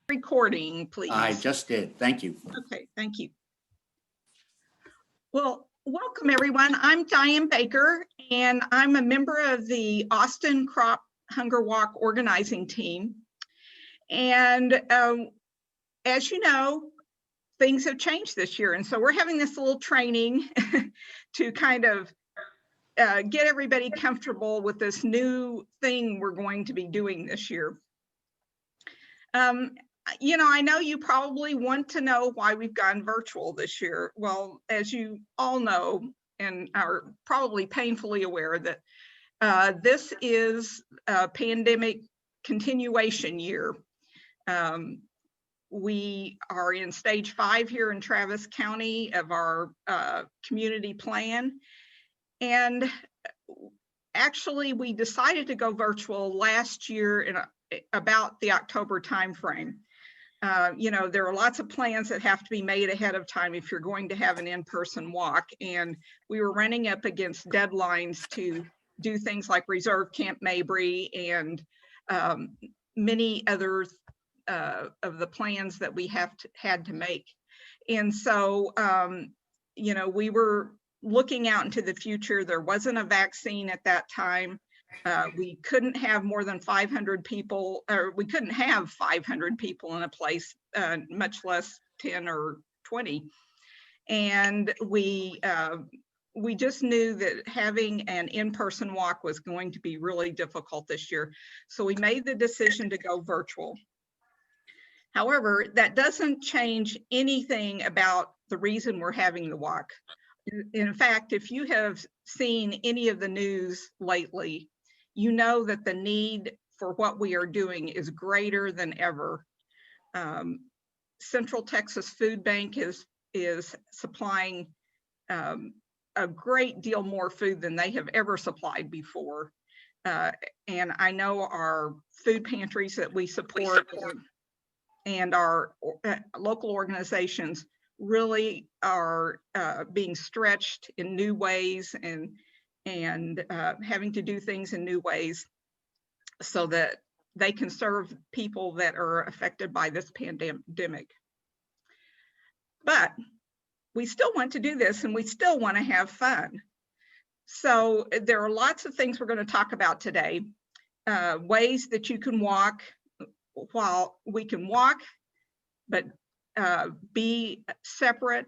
Recording, please. I just did. Thank you. Okay, thank you. Well, welcome everyone. I'm Diane Baker, and I'm a member of the Austin Crop Hunger Walk organizing team. And as you know, things have changed this year. And so we're having this little training to kind of get everybody comfortable with this new thing we're going to be doing this year. You know, I know you probably want to know why we've gone virtual this year. Well, as you all know and are probably painfully aware that this is a pandemic continuation year. We are in stage 5 here in Travis County of our community plan. And actually, we decided to go virtual last year in about the October timeframe. You know, there are lots of plans that have to be made ahead of time if you're going to have an in-person walk. And we were running up against deadlines to do things like reserve Camp Mabry and many other of the plans that we had to make. And so, you know, we were looking out into the future. There wasn't a vaccine at that time. We couldn't have more than 500 people, or we couldn't have 500 people in a place, much less 10 or 20. And we just knew that having an in-person walk was going to be really difficult this year. So we made the decision to go virtual. However, that doesn't change anything about the reason we're having the walk. In fact, if you have seen any of the news lately, you know that the need for what we are doing is greater than ever. Central Texas Food Bank is supplying a great deal more food than they have ever supplied before. And I know our food pantries that we support and our local organizations really are being stretched in new ways and having to do things in new ways so that they can serve people that are affected by this pandemic. But we still want to do this and we still want to have fun. So there are lots of things we're going to talk about today. Ways that you can walk while we can walk, but be separate,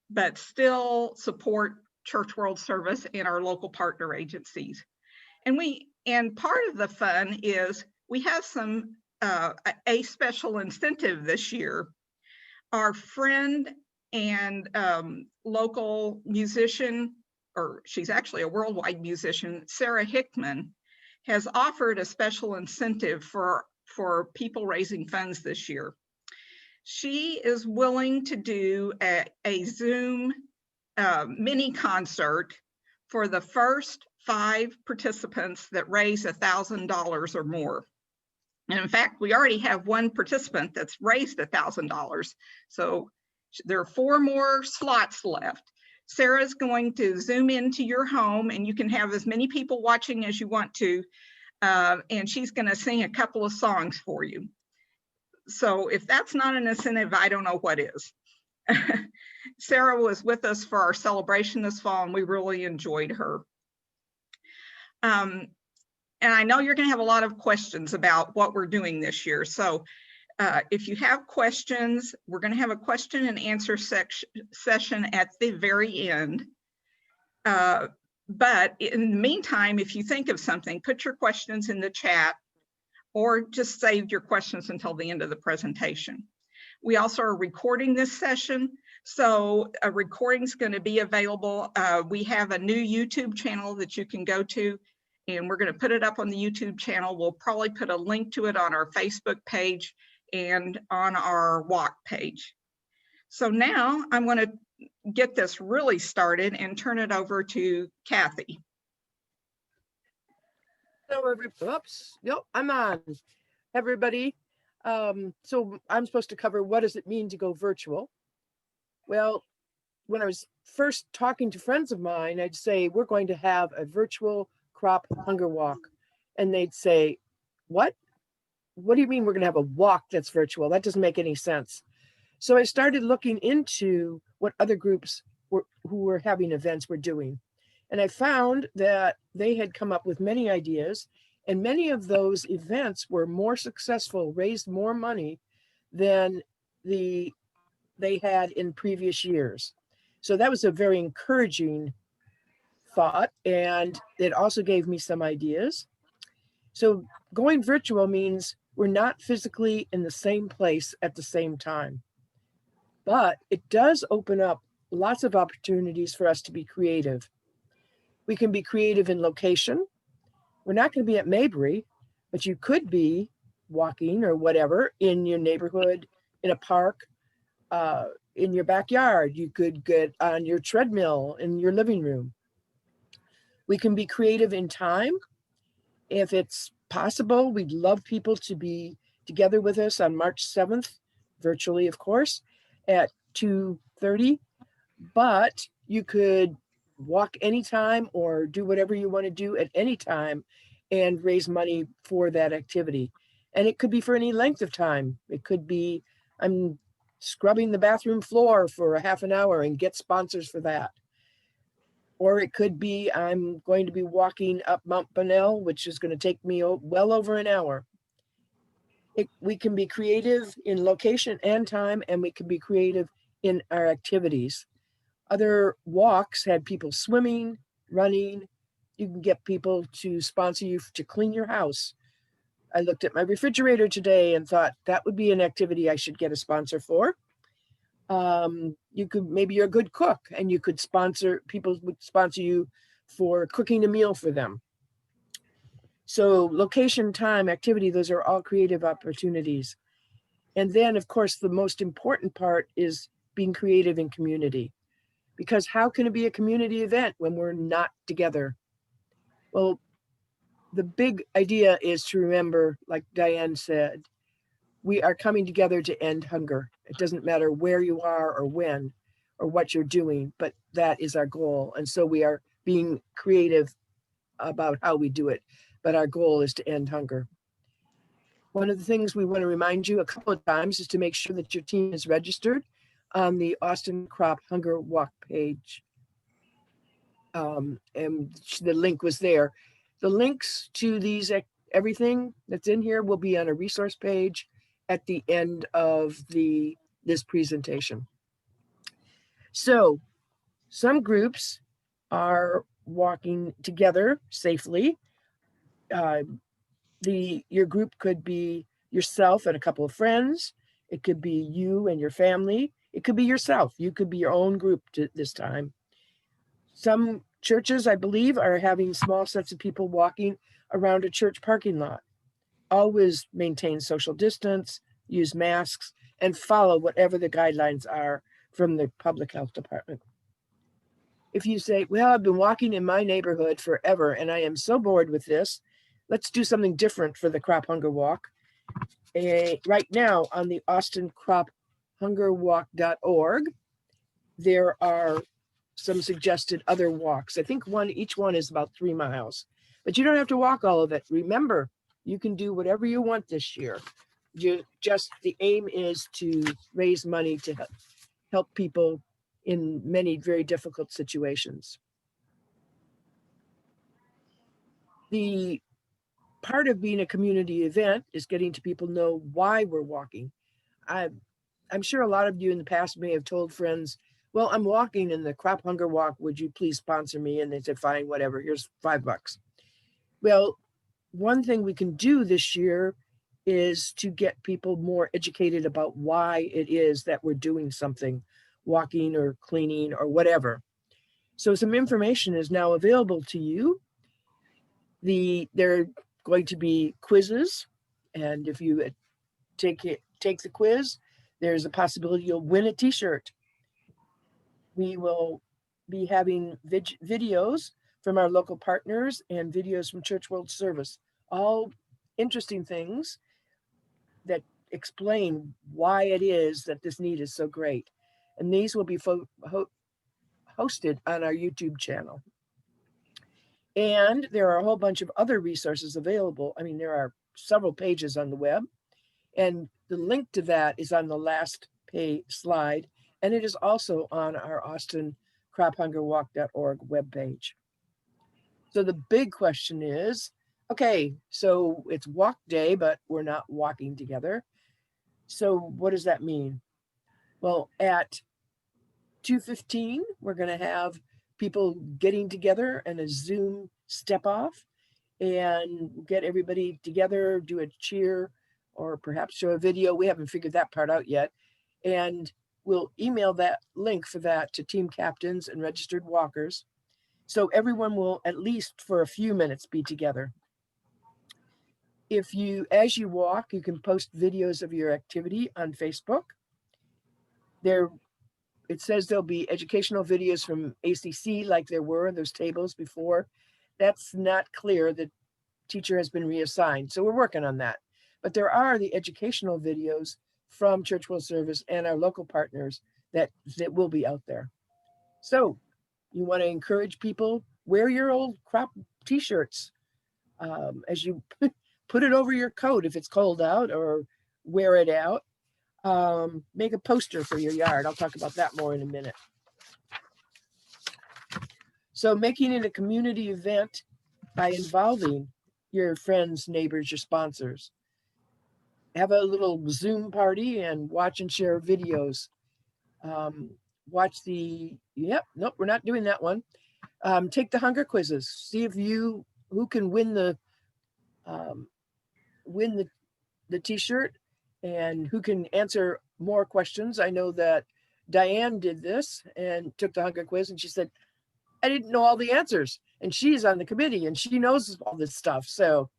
but still support Church World Service and our local partner agencies. And part of the fun is we have some a special incentive this year. Our friend and local musician, or she's actually a worldwide musician, Sarah Hickman, has offered a special incentive for people raising funds this year. She is willing to do a Zoom mini concert for the first 5 participants that raise $1,000 or more. And in fact, we already have 1 participant that's raised $1,000. So there are 4 more slots left. Sarah's going to Zoom into your home and you can have as many people watching as you want to. And she's going to sing a couple of songs for you. So if that's not an incentive, I don't know what is. Sarah was with us for our celebration this fall and we really enjoyed her. And I know you're going to have a lot of questions about what we're doing this year. So if you have questions, we're going to have a question and answer session at the very end. But in the meantime, if you think of something, put your questions in the chat or just save your questions until the end of the presentation. We also are recording this session, so a recording is going to be available. We have a new YouTube channel that you can go to, and we're going to put it up on the YouTube channel. We'll probably put a link to it on our Facebook page and on our walk page. So now I'm going to get this really started and turn it over to Kathy. Hello, everybody. Oops. Yep, I'm on. Everybody. So I'm supposed to cover what does it mean to go virtual? Well, when I was first talking to friends of mine, I'd say, we're going to have a virtual crop hunger walk. And they'd say, what? What do you mean we're going to have a walk that's virtual? That doesn't make any sense. So I started looking into what other groups who were having events were doing. And I found that they had come up with many ideas, and many of those events were more successful, raised more money than they had in previous years. So that was a very encouraging thought, and it also gave me some ideas. So going virtual means we're not physically in the same place at the same time, but it does open up lots of opportunities for us to be creative. We can be creative in location. We're not going to be at Maybury, but you could be walking or whatever in your neighborhood, in a park, in your backyard. You could get on your treadmill in your living room. We can be creative in time. If it's possible, we'd love people to be together with us on March 7th, virtually, of course, at 2:30. But you could walk anytime or do whatever you want to do at any time and raise money for that activity. And it could be for any length of time. It could be, I'm scrubbing the bathroom floor for a half an hour and get sponsors for that. Or it could be, I'm going to be walking up Mount Bonnell, which is going to take me well over an hour. We can be creative in location and time, and we can be creative in our activities. Other walks had people swimming, running. You can get people to sponsor you to clean your house. I looked at my refrigerator today and thought that would be an activity I should get a sponsor for. You could, maybe you're a good cook and you could people would sponsor you for cooking a meal for them. So location, time, activity, those are all creative opportunities. And then, of course, the most important part is being creative in community. Because how can it be a community event when we're not together? Well, the big idea is to remember, like Diane said, we are coming together to end hunger. It doesn't matter where you are or when or what you're doing, but that is our goal. And so we are being creative about how we do it. But our goal is to end hunger. One of the things we want to remind you a couple of times is to make sure that your team is registered on the Austin Crop Hunger Walk page. And the link was there. The links to these, everything that's in here will be on a resource page at the end of this presentation. So some groups are walking together safely. Your group could be yourself and a couple of friends. It could be you and your family. It could be yourself. You could be your own group this time. Some churches, I believe, are having small sets of people walking around a church parking lot. Always maintain social distance, use masks, and follow whatever the guidelines are from the public health department. If you say, well, I've been walking in my neighborhood forever and I am so bored with this, let's do something different for the Crop Hunger Walk. Right now on the austincrophungerwalk.org, there are some suggested other walks. I think each one is about 3 miles, but you don't have to walk all of it. Remember, you can do whatever you want this year. The aim is to raise money to help people in many very difficult situations. The part of being a community event is getting to people know why we're walking. I'm sure a lot of you in the past may have told friends, well, I'm walking in the Crop Hunger Walk. Would you please sponsor me? And they said, fine, whatever, here's $5. Well, one thing we can do this year is to get people more educated about why it is that we're doing something, walking or cleaning or whatever. So some information is now available to you. There are going to be quizzes, and if you take the quiz, there's a possibility you'll win a t-shirt. We will be having videos from our local partners and videos from Church World Service. All interesting things that explain why it is that this need is so great. And these will be hosted on our YouTube channel. And there are a whole bunch of other resources available. I mean, there are several pages on the web, and the link to that is on the last slide. And it is also on our AustinCropHungerWalk.org webpage. So the big question is, okay, so it's walk day, but we're not walking together. So what does that mean? Well, at 2:15, we're going to have people getting together and a Zoom step off and get everybody together, do a cheer, or perhaps show a video. We haven't figured that part out yet. And we'll email that link for that to team captains and registered walkers. So everyone will, at least for a few minutes, be together. If you, as you walk, you can post videos of your activity on Facebook. It says there'll be educational videos from ACC like there were in those tables before. That's not clear. The teacher has been reassigned. So we're working on that. But there are the educational videos from Church World Service and our local partners that will be out there. So you want to encourage people, wear your old crop t-shirts as you put it over your coat if it's cold out, or wear it out. Make a poster for your yard. I'll talk about that more in a minute. So making it a community event by involving your friends, neighbors, your sponsors. Have a little Zoom party and watch and share videos. Watch the, nope, we're not doing that one. Take the hunger quizzes. See if who can win the t-shirt and who can answer more questions. I know that Diane did this and took the hunger quiz, and she said, I didn't know all the answers. And she's on the committee and she knows all this stuff. So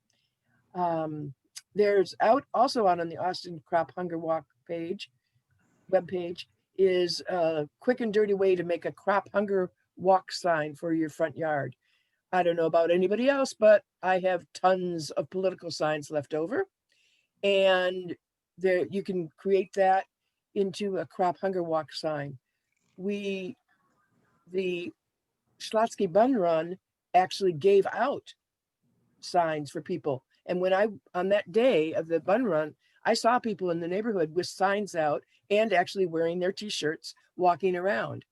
there's also on the Austin Crop Hunger Walk webpage is a quick and dirty way to make a crop hunger walk sign for your front yard. I don't know about anybody else, but I have tons of political signs left over. And there you can create that into a crop hunger walk sign. The Schlotzsky Bun Run actually gave out signs for people. And when on that day of the bun run, I saw people in the neighborhood with signs out and actually wearing their t-shirts, walking around.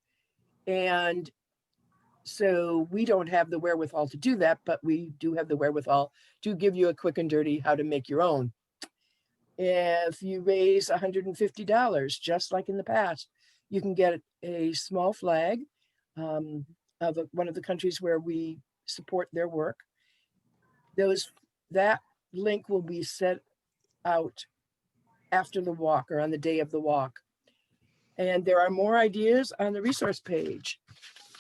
And so we don't have the wherewithal to do that, but we do have the wherewithal to give you a quick and dirty how to make your own. If you raise $150, just like in the past, you can get a small flag of one of the countries where we support their work. That link will be set out after the walk or on the day of the walk. And there are more ideas on the resource page,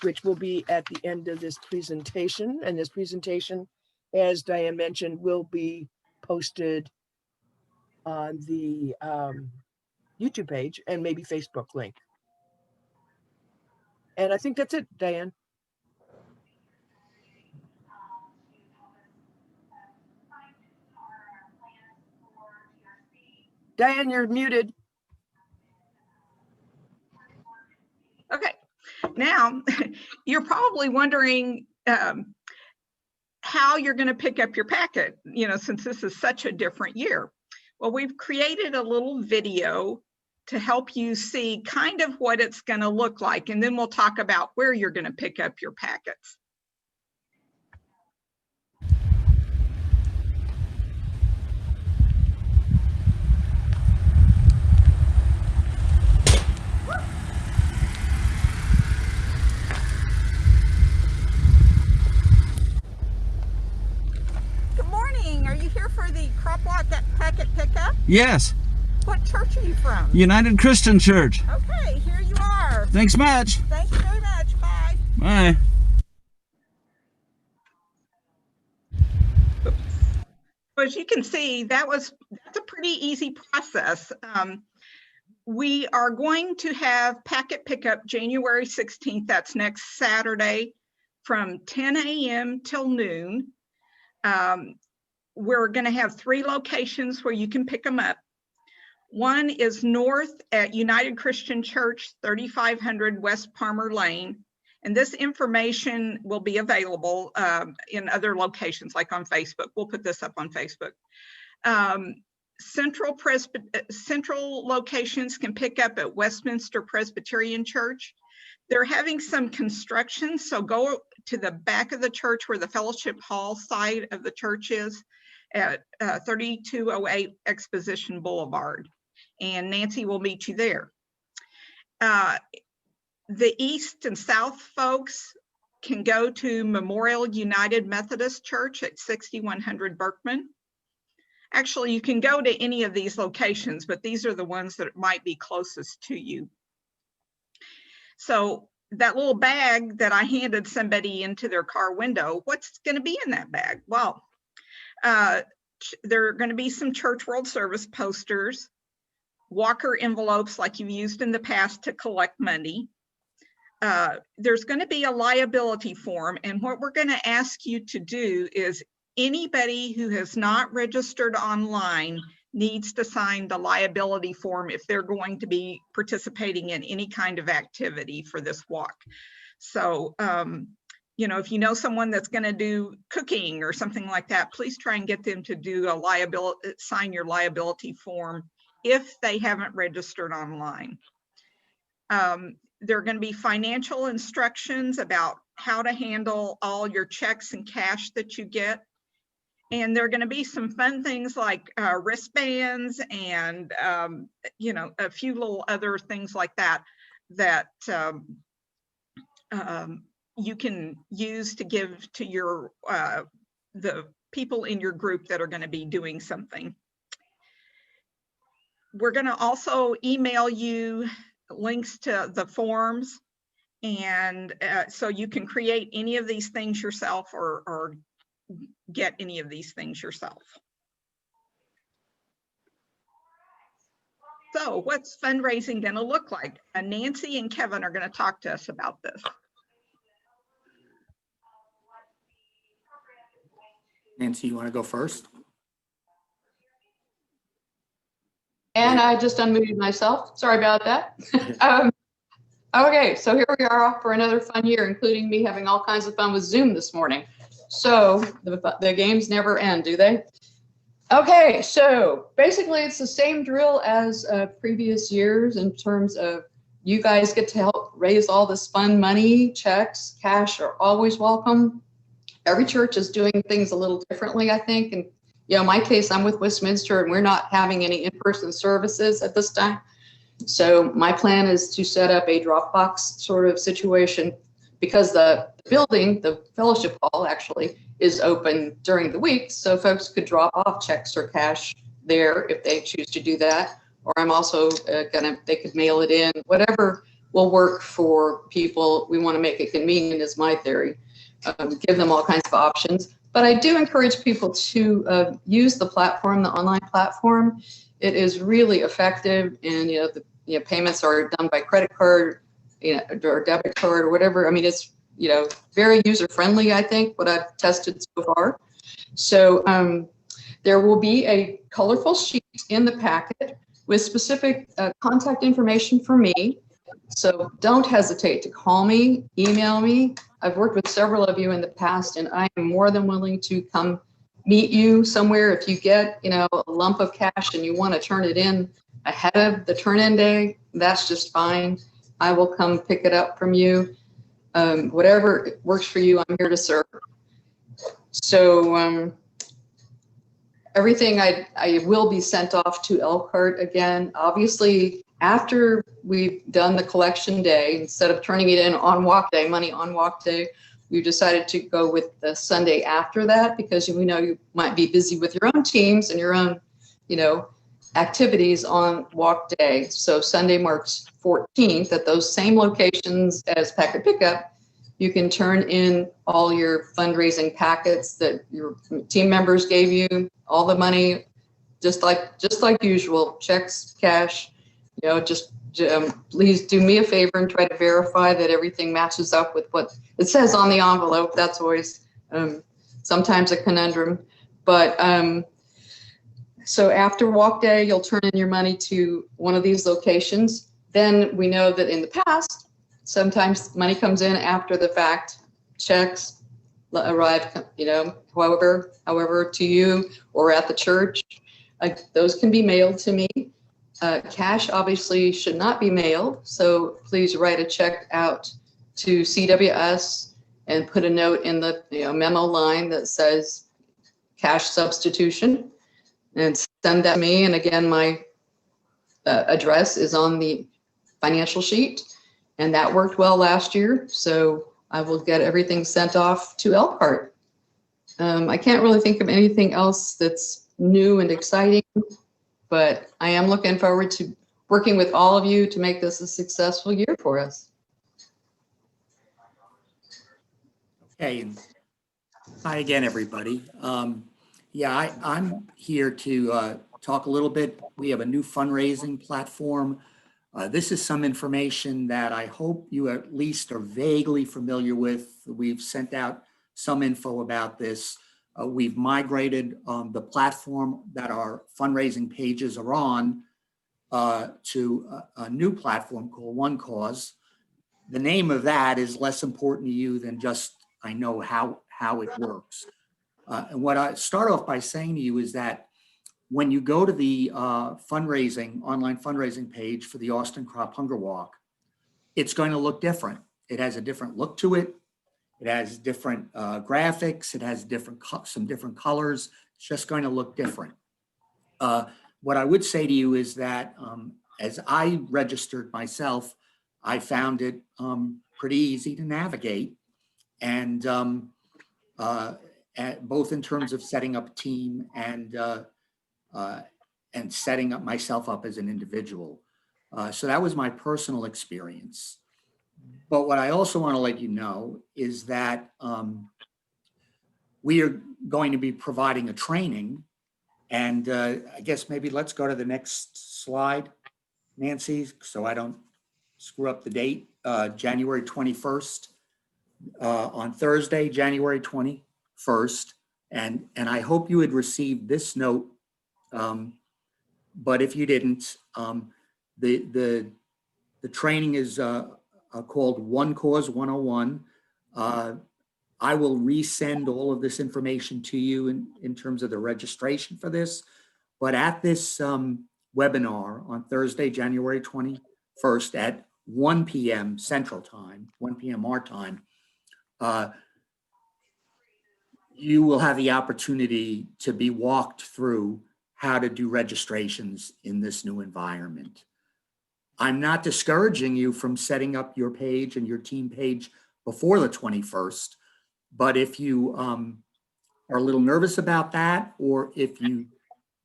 which will be at the end of this presentation. And this presentation, as Diane mentioned, will be posted on the YouTube page and maybe Facebook link. And I think that's it, Diane. Diane, you're muted. Okay, now you're probably wondering how you're going to pick up your packet, since this is such a different year. Well, we've created a little video to help you see kind of what it's going to look like, and then we'll talk about where you're going to pick up your packets. Are you here for the Crop Walk packet pickup? Yes. What church are you from? United Christian Church. Okay, here you are. Thanks much. Thank you very much. Bye. Bye. As you can see, that's a pretty easy process. We are going to have packet pickup January 16th. That's next Saturday from 10 a.m. till noon. We're going to have 3 locations where you can pick them up. One is north at United Christian Church, 3500 West Palmer Lane. And this information will be available in other locations, like on Facebook. We'll put this up on Facebook. Central locations can pick up at Westminster Presbyterian Church. They're having some construction, so go to the back of the church where the fellowship hall side of the church is at 3208 Exposition Boulevard. And Nancy will meet you there. The east and south folks can go to Memorial United Methodist Church at 6100 Berkman. Actually, you can go to any of these locations, but these are the ones that might be closest to you. So that little bag that I handed somebody into their car window, what's going to be in that bag? Well, there are going to be some Church World Service posters, Walker envelopes like you've used in the past to collect money. There's going to be a liability form, and what we're going to ask you to do is anybody who has not registered online needs to sign the liability form if they're going to be participating in any kind of activity for this walk. So, you know, if you know someone that's going to do cooking or something like that, please try and get them to do a sign your liability form if they haven't registered online. There are going to be financial instructions about how to handle all your checks and cash that you get. And there are going to be some fun things like wristbands and, you know, a few little other things like that, that you can use to give to your, the people in your group that are going to be doing something. We're going to also email you links to the forms, and so you can create any of these things yourself or get any of these things yourself. So what's fundraising going to look like? Nancy and Kevin are going to talk to us about this. Nancy, you want to go first? And I just unmuted myself. Sorry about that. Okay, so here we are off for another fun year, including me having all kinds of fun with Zoom this morning. So the games never end, do they? Okay, so basically it's the same drill as previous years in terms of you guys get to help raise all this fun money. Checks, cash are always welcome. Every church is doing things a little differently, I think. And you know, in my case, I'm with Westminster and we're not having any in-person services at this time. So my plan is to set up a Dropbox sort of situation because the building, the fellowship hall actually is open during the week. So folks could drop off checks or cash there if they choose to do that. Or I'm also they could mail it in, whatever will work for people. We want to make it convenient is my theory. Give them all kinds of options. But I do encourage people to use the platform, the online platform. It is really effective, and the payments are done by credit card, or debit card or whatever. I mean, it's very user friendly. I think what I've tested so far. So there will be a colorful sheet in the packet with specific contact information for me. So don't hesitate to call me, email me. I've worked with several of you in the past, and I am more than willing to come meet you somewhere. If you get, a lump of cash and you want to turn it in ahead of the turn-in day, that's just fine. I will come pick it up from you. Whatever works for you, I'm here to serve. So everything I will be sent off to Elkhart again. Obviously, after we've done the collection day, instead of turning it in on walk day, money on walk day, we decided to go with the Sunday after that because we know you might be busy with your own teams and your own, activities on walk day. So Sunday, March 14th, at those same locations as Packet Pickup, you can turn in all your fundraising packets that your team members gave you, all the money, just like usual, checks, cash, just please do me a favor and try to verify that everything matches up with what it says on the envelope. That's always sometimes a conundrum. But so after walk day, you'll turn in your money to one of these locations. Then we know that in the past, sometimes money comes in after the fact, checks arrive, however to you or at the church. Those can be mailed to me. Cash obviously should not be mailed, so please write a check out to CWS and put a note in the memo line that says cash substitution and send that to me. And again, my address is on the financial sheet, and that worked well last year, so I will get everything sent off to Elkhart. I can't really think of anything else that's new and exciting, but I am looking forward to working with all of you to make this a successful year for us. Okay, and hi again, everybody. Yeah, I'm here to talk a little bit. We have a new fundraising platform. This is some information that I hope you at least are vaguely familiar with. We've sent out some info about this. We've migrated the platform that our fundraising pages are on to a new platform called One Cause. The name of that is less important to you than just I know how it works. And what I start off by saying to you is that when you go to the online fundraising page for the Austin Crop Hunger Walk, it's going to look different. It has a different look to it. It has different graphics. It has some different colors. It's just going to look different. What I would say to you is that as I registered myself, I found it pretty easy to navigate, and both in terms of setting up a team and setting up myself up as an individual. So that was my personal experience. But what I also want to let you know is that we are going to be providing a training, and I guess maybe let's go to the next slide, Nancy, so I don't screw up the date. January 21st, on Thursday, January 21st, and I hope you had received this note. But if you didn't, the training is called One Cause 101. I will resend all of this information to you in terms of the registration for this. But at this webinar on Thursday, January 21st at 1 p.m. Central Time, 1 p.m. our time, you will have the opportunity to be walked through how to do registrations in this new environment. I'm not discouraging you from setting up your page and your team page before the 21st, but if you are a little nervous about that, or if you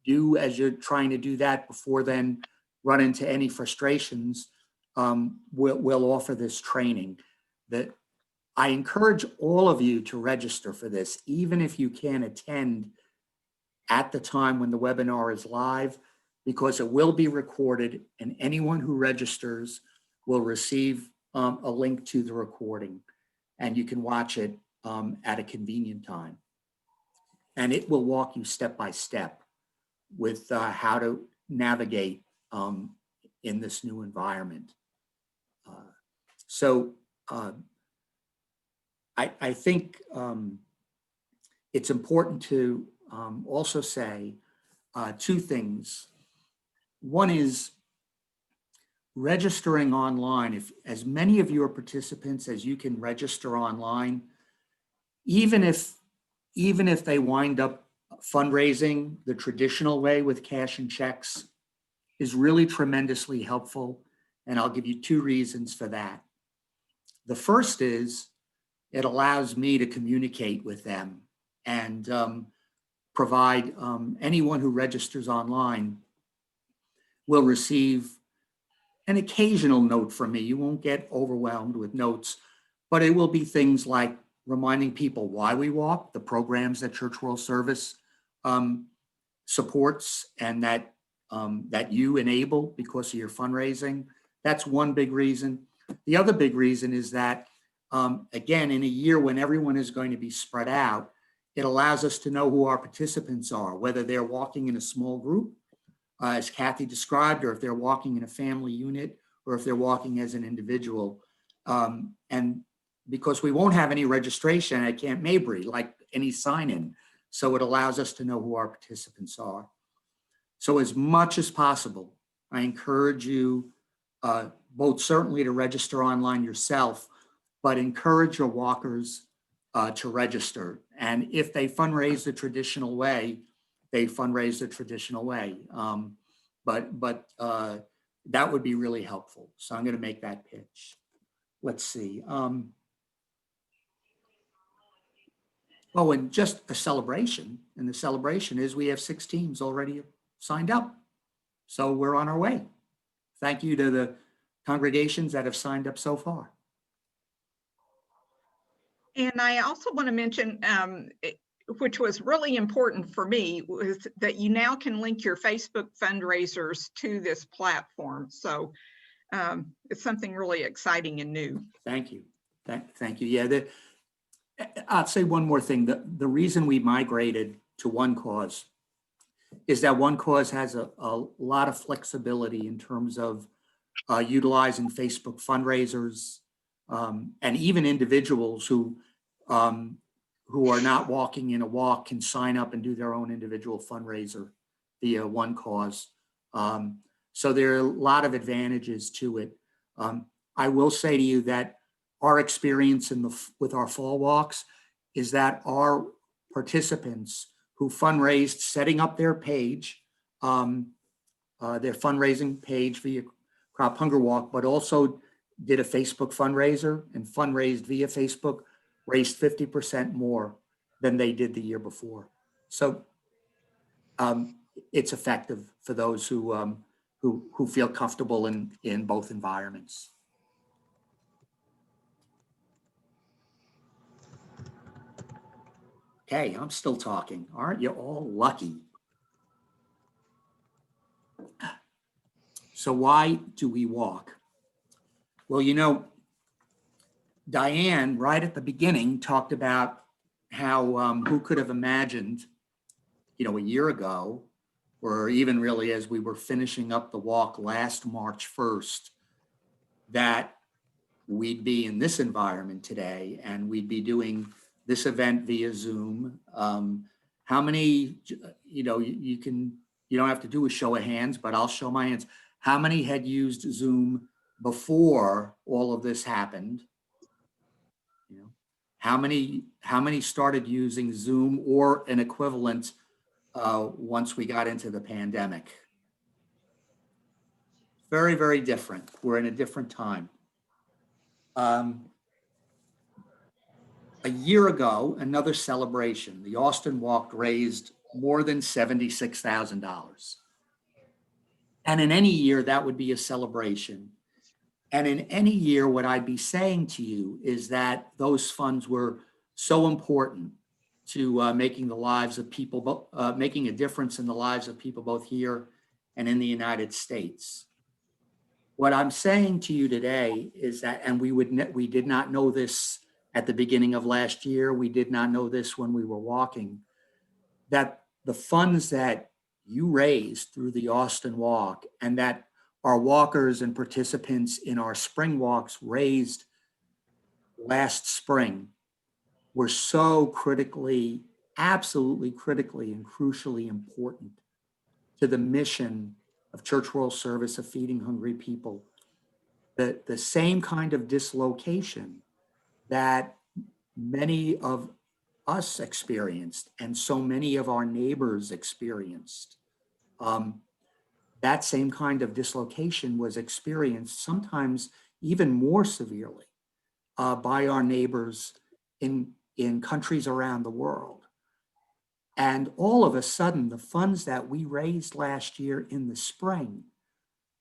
do, as you're trying to do that before then, run into any frustrations, we'll offer this training. That I encourage all of you to register for this, even if you can't attend at the time when the webinar is live, because it will be recorded, and anyone who registers will receive a link to the recording, and you can watch it at a convenient time. And it will walk you step by step with how to navigate in this new environment. I think it's important to also say two things. One is registering online. If as many of your participants as you can register online, even if they wind up fundraising the traditional way with cash and checks, is really tremendously helpful. And I'll give you two reasons for that. The first is it allows me to communicate with them and provide anyone who registers online will receive an occasional note from me. You won't get overwhelmed with notes, but it will be things like reminding people why we walk, the programs that Church World Service supports, and that that you enable because of your fundraising. That's one big reason. The other big reason is that, again, in a year when everyone is going to be spread out, it allows us to know who our participants are, whether they're walking in a small group, as Kathy described, or if they're walking in a family unit, or if they're walking as an individual. And because we won't have any registration at Camp Mabry, like any sign-in, so it allows us to know who our participants are. So as much as possible, I encourage you both certainly to register online yourself, but encourage your walkers to register. And if they fundraise the traditional way, they fundraise the traditional way. But that would be really helpful. So I'm going to make that pitch. Let's see. Oh, and just a celebration. And the celebration is we have 6 teams already signed up. So we're on our way. Thank you to the congregations that have signed up so far. And I also want to mention, which was really important for me, was that you now can link your Facebook fundraisers to this platform. So it's something really exciting and new. Thank you. Thank you. Yeah, I'll say one more thing. The reason we migrated to OneCause is that OneCause has a lot of flexibility in terms of utilizing Facebook fundraisers, and even individuals who are not walking in a walk can sign up and do their own individual fundraiser via OneCause. So there are a lot of advantages to it. I will say to you that our experience with our fall walks is that our participants who fundraised setting up their page, their fundraising page via Crop Hunger Walk, but also did a Facebook fundraiser and fundraised via Facebook, raised 50% more than they did the year before. So it's effective for those who feel comfortable in both environments. Okay, I'm still talking. Aren't you all lucky? So why do we walk? Well, you know, Diane, right at the beginning, talked about how who could have imagined, you know, a year ago, or even really as we were finishing up the walk last March 1st, that we'd be in this environment today and we'd be doing this event via Zoom. How many, you know, you don't have to do a show of hands, but I'll show my hands. How many had used Zoom before all of this happened? You know, how many started using Zoom or an equivalent once we got into the pandemic? Very, very different. We're in a different time. A year ago, another celebration, the Austin Walk raised more than $76,000. And in any year, that would be a celebration. And in any year, what I'd be saying to you is that those funds were so important to making the lives of people, making a difference in the lives of people both here and in the United States. What I'm saying to you today is that, and we did not know this at the beginning of last year, we did not know this when we were walking, that the funds that you raised through the Austin Walk and that our walkers and participants in our spring walks raised last spring were so critically, absolutely critically and crucially important to the mission of Church World Service of feeding hungry people. The same kind of dislocation that many of us experienced and so many of our neighbors experienced. That same kind of dislocation was experienced sometimes even more severely by our neighbors in countries around the world. And all of a sudden, the funds that we raised last year in the spring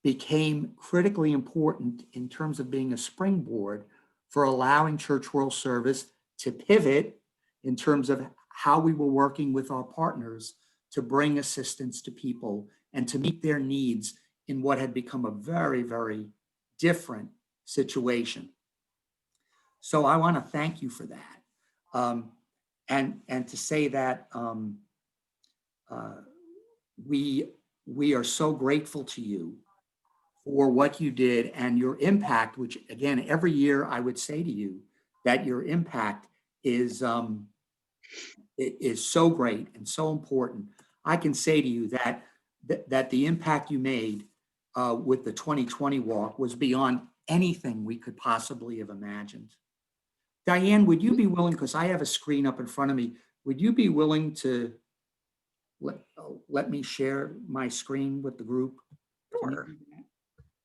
became critically important in terms of being a springboard for allowing Church World Service to pivot in terms of how we were working with our partners to bring assistance to people and to meet their needs in what had become a very, very different situation. So I want to thank you for that. And to say that we are so grateful to you for what you did and your impact, which again, every year I would say to you that your impact is so great and so important. I can say to you that the impact you made with the 2020 walk was beyond anything we could possibly have imagined. Diane, would you be willing, because I have a screen up in front of me, would you be willing to let me share my screen with the group? Sure.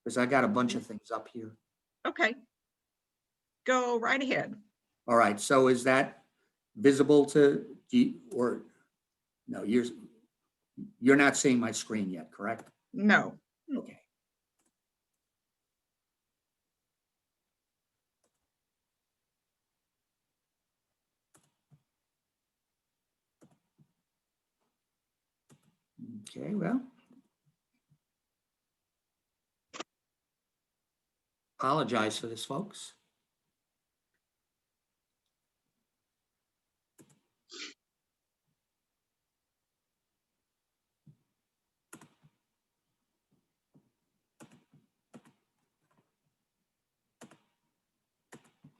Because I got a bunch of things up here. Okay. Go right ahead. All right, so is that visible to you, or no, you're not seeing my screen yet, correct? No. Okay. Okay, well. Apologize for this, folks.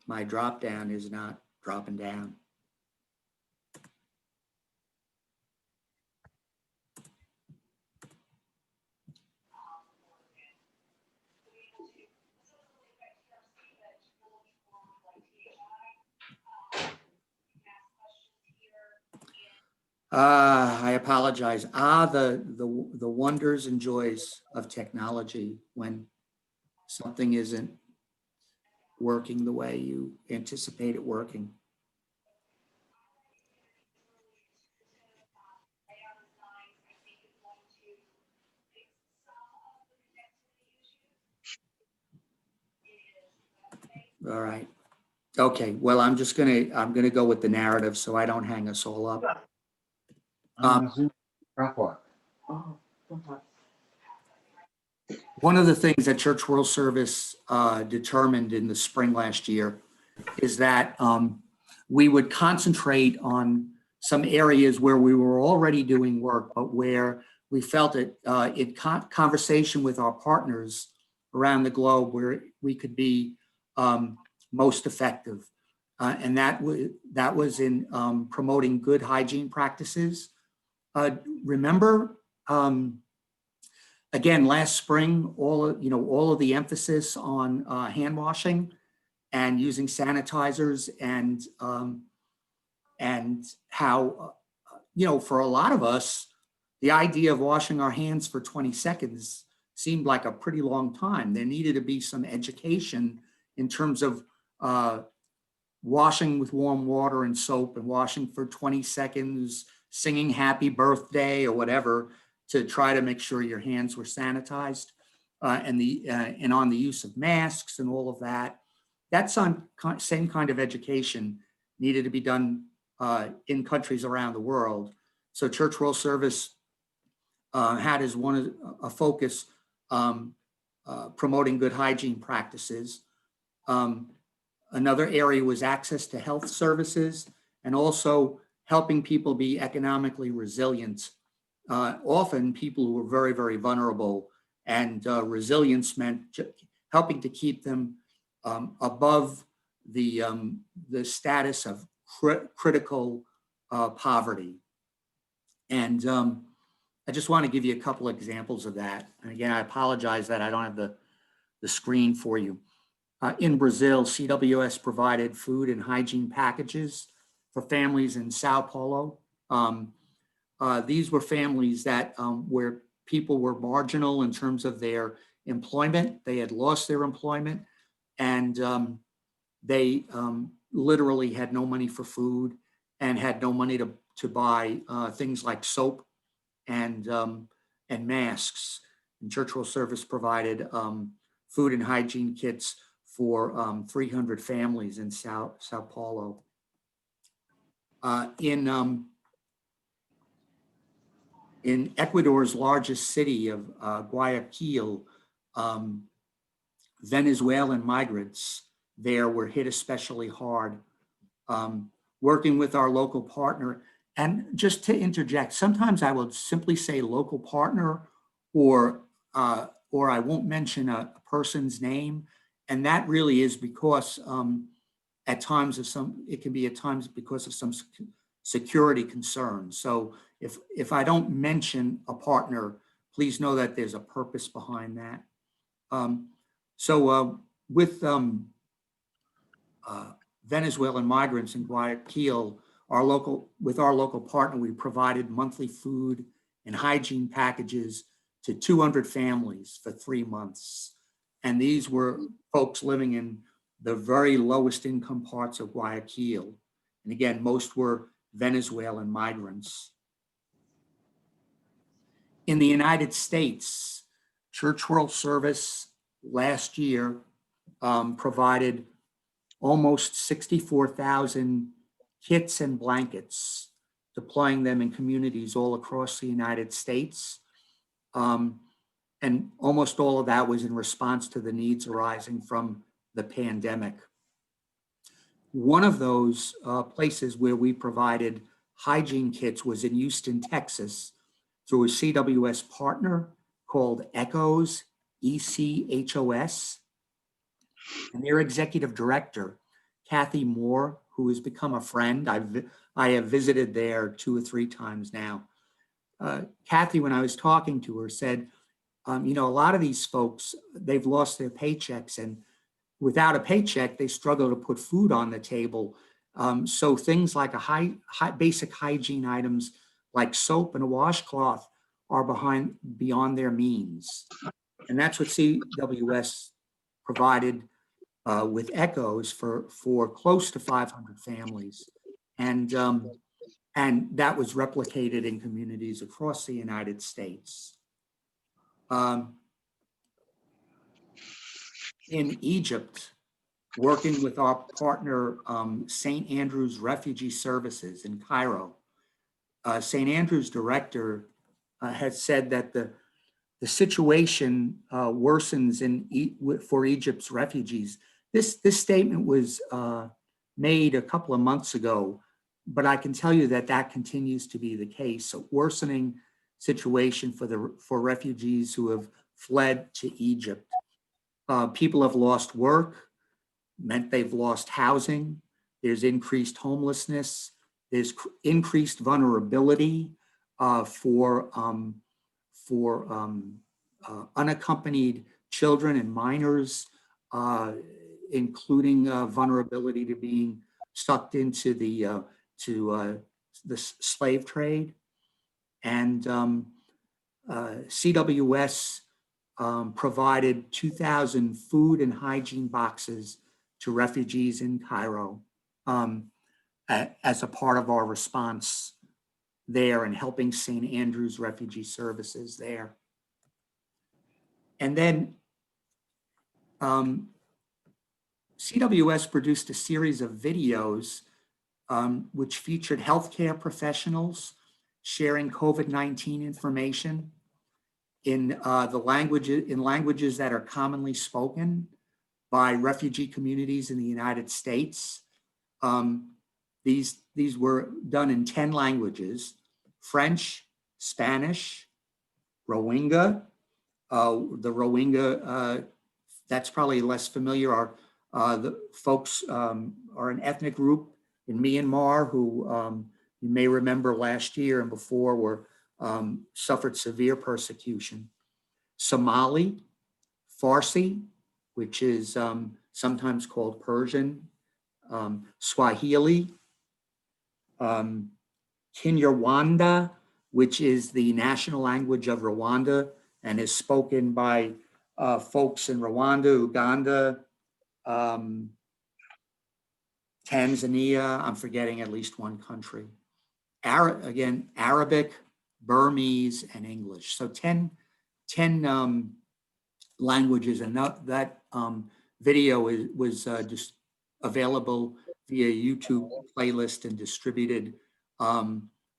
My drop down is not dropping down. I apologize. The wonders and joys of technology when something isn't working the way you anticipate it working. All right. Okay. Well, I'm gonna go with the narrative so I don't hang us all up. One of the things that Church World Service determined in the spring last year is that we would concentrate on some areas where we were already doing work, but where we felt it in conversation with our partners around the globe where we could be most effective. And that was in promoting good hygiene practices. Remember, again, last spring, all of the emphasis on hand washing and using sanitizers and how, for a lot of us, the idea of washing our hands for 20 seconds seemed like a pretty long time. There needed to be some education in terms of washing with warm water and soap and washing for 20 seconds, singing happy birthday or whatever to try to make sure your hands were sanitized, and on the use of masks and all of that. That same kind of education needed to be done in countries around the world. So Church World Service had as a focus promoting good hygiene practices. Another area was access to health services and also helping people be economically resilient. Often people who were very, very vulnerable, and resilience meant helping to keep them above the status of critical poverty. And I just want to give you a couple examples of that. And again, I apologize that I don't have the screen for you. In Brazil, CWS provided food and hygiene packages for families in Sao Paulo. These were families that where people were marginal in terms of their employment. They had lost their employment, and they literally had no money for food and had no money to buy things like soap and masks. And Church World Service provided food and hygiene kits for 300 families in Sao Paulo. In In Ecuador's largest city of Guayaquil, Venezuelan migrants there were hit especially hard. Working with our local partner, and just to interject, sometimes I will simply say local partner, or I won't mention a person's name, and that really is because at times it can be at times because of some security concerns. So if I don't mention a partner, please know that there's a purpose behind that. With Venezuelan migrants in Guayaquil, with our local partner, we provided monthly food and hygiene packages to 200 families for 3 months. And these were folks living in the very lowest income parts of Guayaquil. And again, most were Venezuelan migrants. In the United States, Church World Service last year provided almost 64,000 kits and blankets, deploying them in communities all across the United States. And almost all of that was in response to the needs arising from the pandemic. One of those places where we provided hygiene kits was in Houston, Texas, through a CWS partner called ECHOS, ECHOS. And their executive director, Kathy Moore, who has become a friend. I have visited there 2 or 3 times now. Kathy, when I was talking to her, said, you know, a lot of these folks, they've lost their paychecks, and without a paycheck, they struggle to put food on the table. So things like basic hygiene items like soap and a washcloth are beyond their means. And that's what CWS provided with ECHOS for close to 500 families. And that was replicated in communities across the United States. In Egypt, working with our partner, St. Andrew's Refugee Services in Cairo, St. Andrew's director has said that the situation worsens for Egypt's refugees. This statement was made a couple of months ago, but I can tell you that continues to be the case. A worsening situation for refugees who have fled to Egypt. People have lost work, meant they've lost housing. There's increased homelessness. There's increased vulnerability for unaccompanied children and minors, including vulnerability to being sucked into the slave trade. And CWS provided 2,000 food and hygiene boxes to refugees in Cairo as a part of our response there and helping St. Andrew's Refugee Services there. And then CWS produced a series of videos which featured healthcare professionals sharing COVID-19 information in languages that are commonly spoken by refugee communities in the United States. These were done in 10 languages: French, Spanish, Rohingya. The Rohingya, that's probably less familiar, the folks are an ethnic group in Myanmar who you may remember last year and before suffered severe persecution. Somali, Farsi, which is sometimes called Persian, Swahili, Kinyarwanda, which is the national language of Rwanda and is spoken by folks in Rwanda, Uganda, Tanzania, I'm forgetting at least one country. Arabic, Burmese, and English. So 10 languages, and that video was just available via YouTube playlist and distributed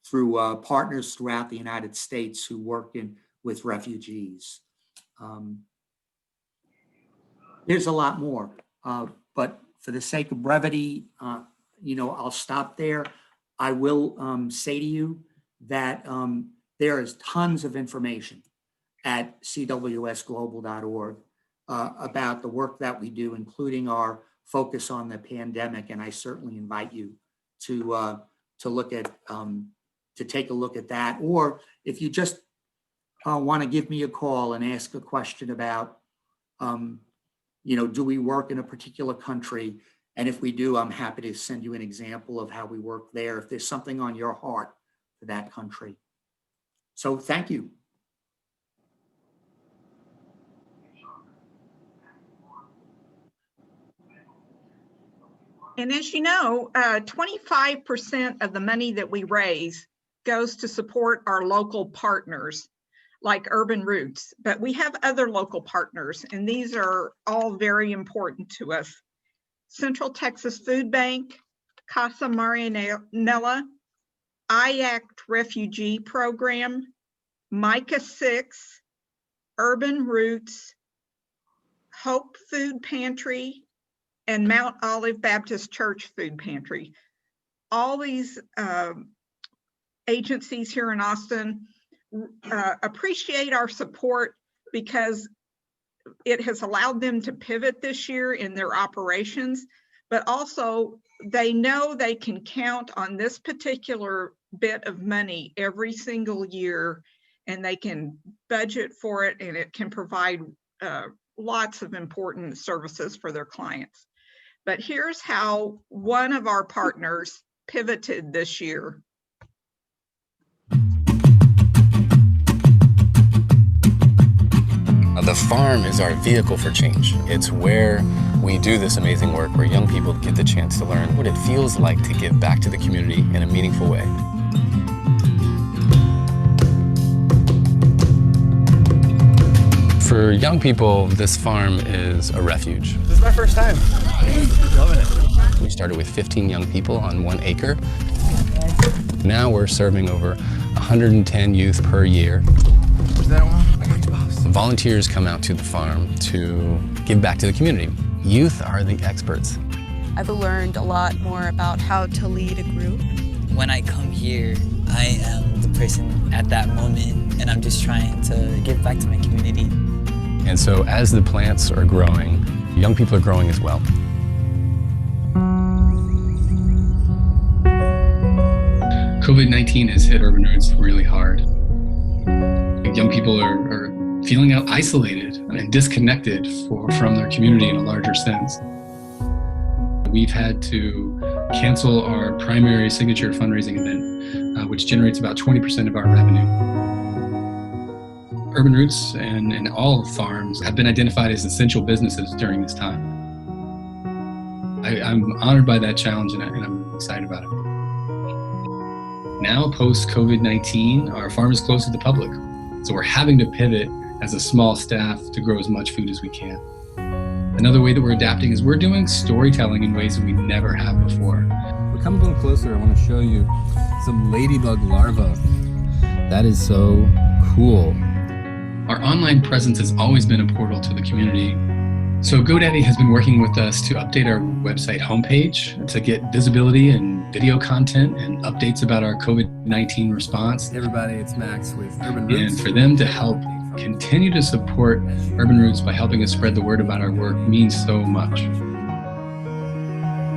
through partners throughout the United States who work with refugees. There's a lot more, but for the sake of brevity, I'll stop there. I will say to you that there is tons of information at cwsglobal.org about the work that we do, including our focus on the pandemic. And I certainly invite you to look at, to take a look at that. Or if you just want to give me a call and ask a question about, do we work in a particular country? And if we do, I'm happy to send you an example of how we work there if there's something on your heart for that country. So thank you. And as you know, 25% of the money that we raise goes to support our local partners like Urban Roots, but we have other local partners, and these are all very important to us. Central Texas Food Bank, Casa Marianella, IACT Refugee Program, Micah 6, Urban Roots, Hope Food Pantry, and Mount Olive Baptist Church Food Pantry. All these agencies here in Austin appreciate our support because it has allowed them to pivot this year in their operations, but also they know they can count on this particular bit of money every single year, and they can budget for it, and it can provide lots of important services for their clients. But here's how one of our partners pivoted this year. The farm is our vehicle for change. It's where we do this amazing work, where young people get the chance to learn what it feels like to give back to the community in a meaningful way. For young people, this farm is a refuge. This is my first time. Loving it. We started with 15 young people on 1 acre. Now we're serving over 110 youth per year. What's that one? Volunteers come out to the farm to give back to the community. Youth are the experts. I've learned a lot more about how to lead a group. When I come here, I am the person at that moment, and I'm just trying to give back to my community. And so as the plants are growing, young people are growing as well. COVID-19 has hit Urban Roots really hard. Young people are feeling isolated and disconnected from their community in a larger sense. We've had to cancel our primary signature fundraising event, which generates about 20% of our revenue. Urban Roots and all farms have been identified as essential businesses during this time. I'm honored by that challenge, and I'm excited about it. Now, post-COVID-19, our farm is closed to the public, so we're having to pivot as a small staff to grow as much food as we can. Another way that we're adapting is we're doing storytelling in ways that we never have before. We come a little closer, I want to show you some ladybug larvae. That is so cool. Our online presence has always been a portal to the community. So GoDaddy has been working with us to update our website homepage to get visibility and video content and updates about our COVID-19 response. Hey everybody, it's Max with Urban Roots. And for them to help continue to support Urban Roots by helping us spread the word about our work means so much.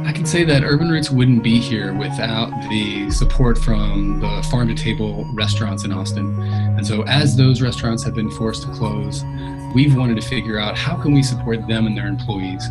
I can say that Urban Roots wouldn't be here without the support from the farm-to-table restaurants in Austin. And so as those restaurants have been forced to close, we've wanted to figure out how can we support them and their employees.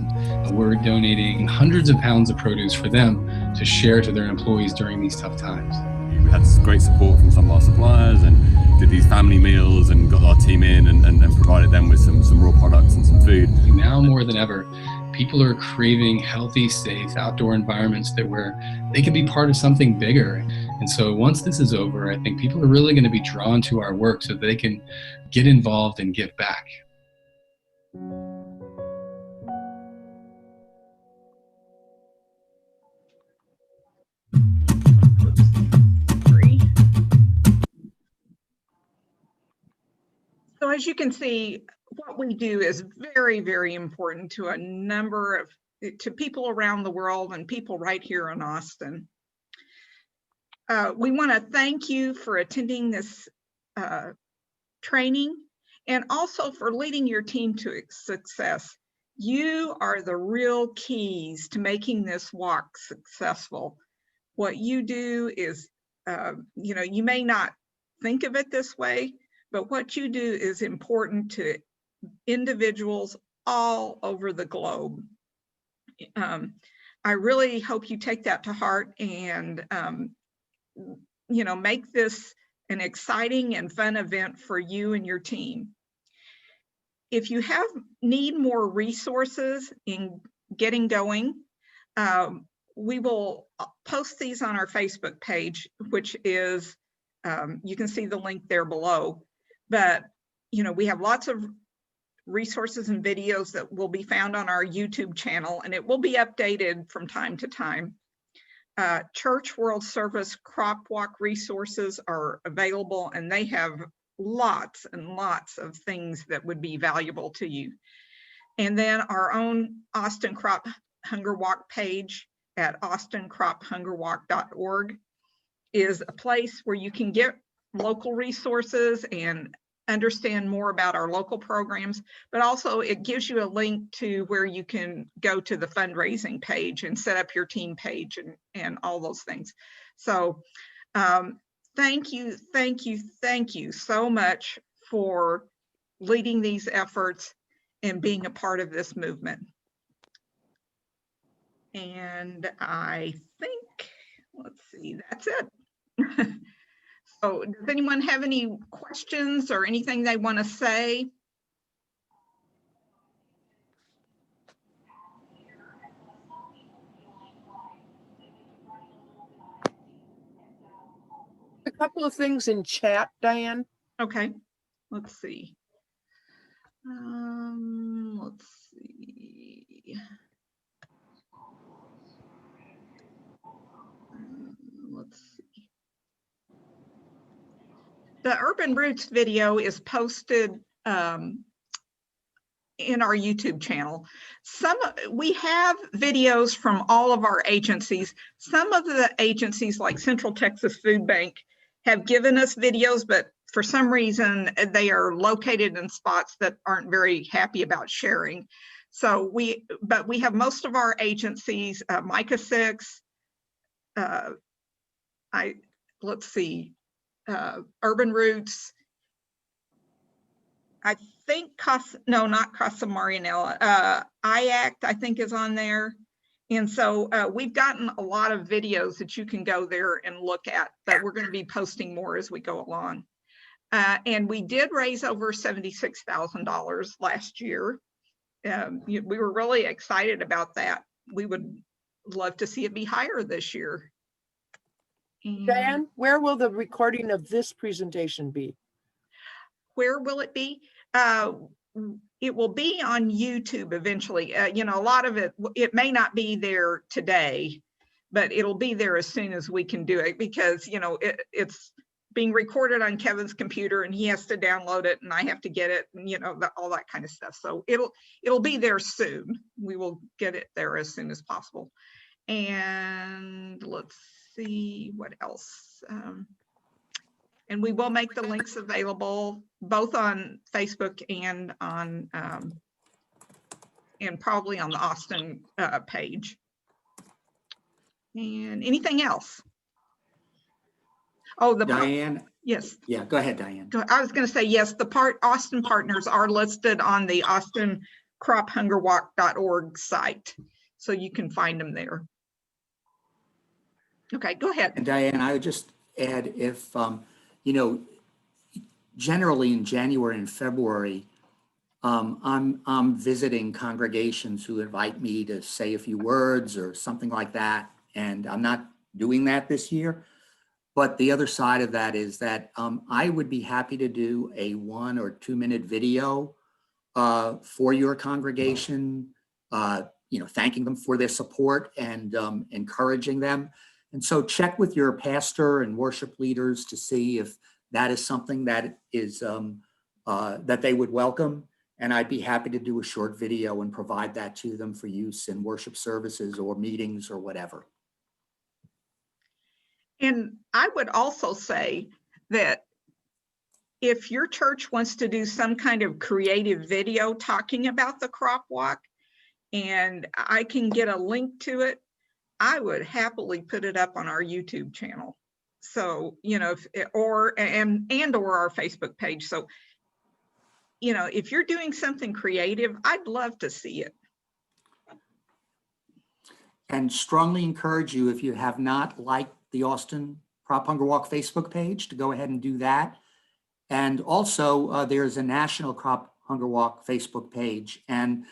We're donating hundreds of pounds of produce for them to share to their employees during these tough times. We had great support from some of our suppliers and did these family meals and got our team in and provided them with some raw products and some food. Now more than ever, people are craving healthy, safe outdoor environments where they can be part of something bigger. And so once this is over, I think people are really going to be drawn to our work so that they can get involved and give back. So as you can see, what we do is very, very important to a number of, to people around the world and people right here in Austin. We want to thank you for attending this training and also for leading your team to success. You are the real keys to making this walk successful. What you do is, you know, you may not think of it this way, but what you do is important to individuals all over the globe. I really hope you take that to heart and, you know, make this an exciting and fun event for you and your team. If you need more resources in getting going, we will post these on our Facebook page, which is, you can see the link there below. But, you know, we have lots of resources and videos that will be found on our YouTube channel, and it will be updated from time to time. Church World Service Crop Walk resources are available, and they have lots and lots of things that would be valuable to you. And then our own Austin Crop Hunger Walk page at austincrophungerwalk.org is a place where you can get local resources and understand more about our local programs, but also it gives you a link to where you can go to the fundraising page and set up your team page and all those things. So thank you so much for leading these efforts and being a part of this movement. And I think, let's see, that's it. So does anyone have any questions or anything they want to say? A couple of things in chat, Diane. Okay, let's see. Let's see. Let's see. The Urban Roots video is posted in our YouTube channel. We have videos from all of our agencies. Some of the agencies like Central Texas Food Bank have given us videos, but for some reason they are located in spots that aren't very happy about sharing. So we have most of our agencies, Micah 6, let's see, Urban Roots, I think, not Casa Marianella, IACT, I think is on there. And so we've gotten a lot of videos that you can go there and look at, but we're going to be posting more as we go along. And we did raise over $76,000 last year. We were really excited about that. We would love to see it be higher this year. And Diane, where will the recording of this presentation be? where will it be? It will be on YouTube eventually. You know, a lot of it may not be there today, but it'll be there as soon as we can do it, because, you know, it's being recorded on Kevin's computer and he has to download it and I have to get it, and, you know, all that kind of stuff. So it'll be there soon. We will get it there as soon as possible. And let's see what else. And we will make the links available both on Facebook and on and probably on the Austin page. And anything else? Oh, Diane? Yes. Yeah, go ahead, Diane. I was going to say, yes, the Austin partners are listed on the austincrophungerwalk.org site. So you can find them there. Okay, go ahead. And Diane, I would just add, if, you know, generally in January and February, I'm visiting congregations who invite me to say a few words or something like that. And I'm not doing that this year. But the other side of that is that I would be happy to do a 1 or 2 minute video for your congregation, you know, thanking them for their support and encouraging them. And so check with your pastor and worship leaders to see if that is something that is that they would welcome. And I'd be happy to do a short video and provide that to them for use in worship services or meetings or whatever. And I would also say that if your church wants to do some kind of creative video talking about the crop walk, and I can get a link to it, I would happily put it up on our YouTube channel. So, you know, or our Facebook page. So, you know, if you're doing something creative, I'd love to see it. And strongly encourage you, if you have not liked the Austin Crop Hunger Walk Facebook page, to go ahead and do that. And also there's a National Crop Hunger Walk Facebook page. And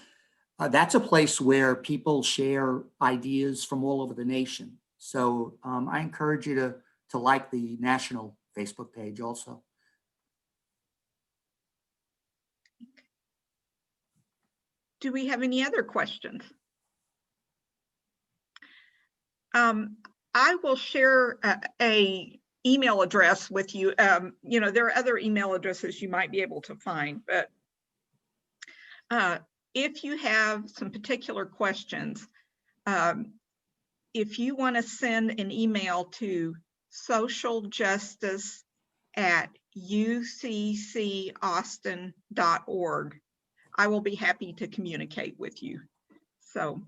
that's a place where people share ideas from all over the nation. So I encourage you to like the national Facebook page also. Do we have any other questions? I will share a email address with you. You know, there are other email addresses you might be able to find, but if you have some particular questions, if you want to send an email to socialjustice@uccaustin.org, I will be happy to communicate with you. So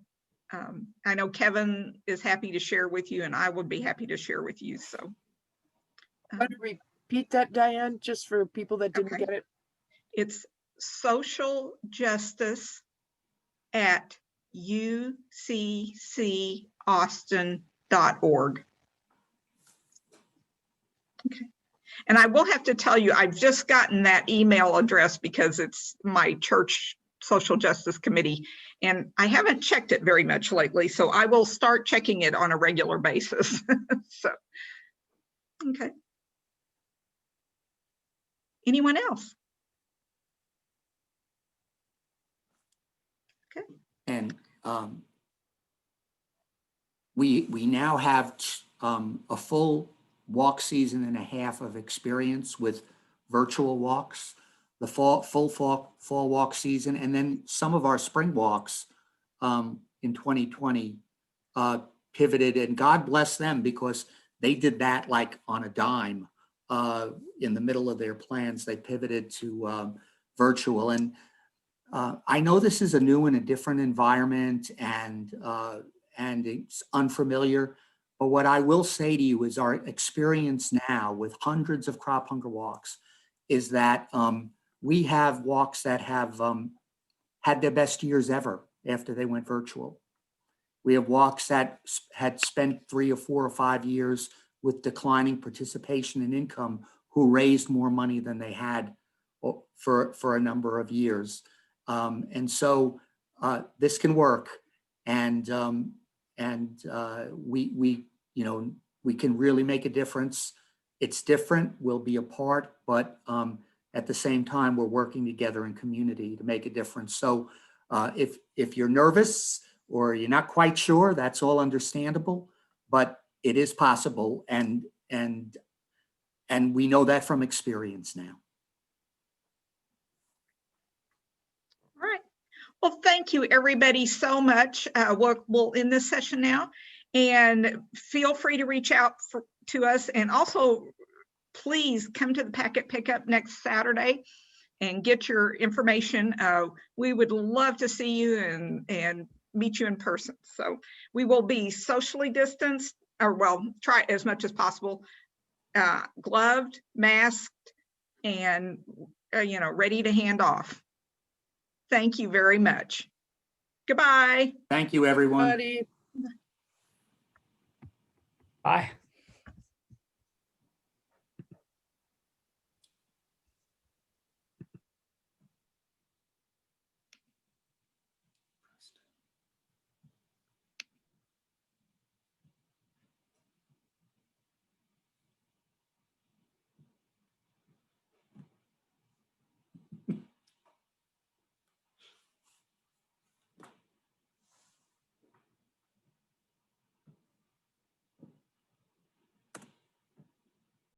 I know Kevin is happy to share with you, and I would be happy to share with you. So Want to repeat that, Diane, just for people that didn't get it? It's socialjustice@uccaustin.org. Okay. And I will have to tell you, I've just gotten that email address because it's my church social justice committee, and I haven't checked it very much lately, so I will start checking it on a regular basis. So, okay. Anyone else? Okay. And we now have a full walk season and a half of experience with virtual walks, the full fall walk season, and then some of our spring walks in 2020 pivoted, and God bless them because they did that like on a dime. In the middle of their plans, they pivoted to virtual. And I know this is a new and a different environment, and it's unfamiliar. But what I will say to you is our experience now with hundreds of crop hunger walks is that we have walks that have had their best years ever after they went virtual. We have walks that had spent 3 or 4 or 5 years with declining participation and income who raised more money than they had for a number of years. And so this can work, and we can really make a difference. It's different, we'll be apart, but at the same time, we're working together in community to make a difference. So if you're nervous or you're not quite sure, that's all understandable, but it is possible, and we know that from experience now. All right. Well, thank you, everybody, so much. We'll end this session now, and feel free to reach out to us, and also please come to the packet pickup next Saturday and get your information. We would love to see you and meet you in person. So we will be socially distanced, or well, try as much as possible, gloved, masked, and ready to hand off. Thank you very much. Goodbye. Thank you, everyone. Buddy. Bye.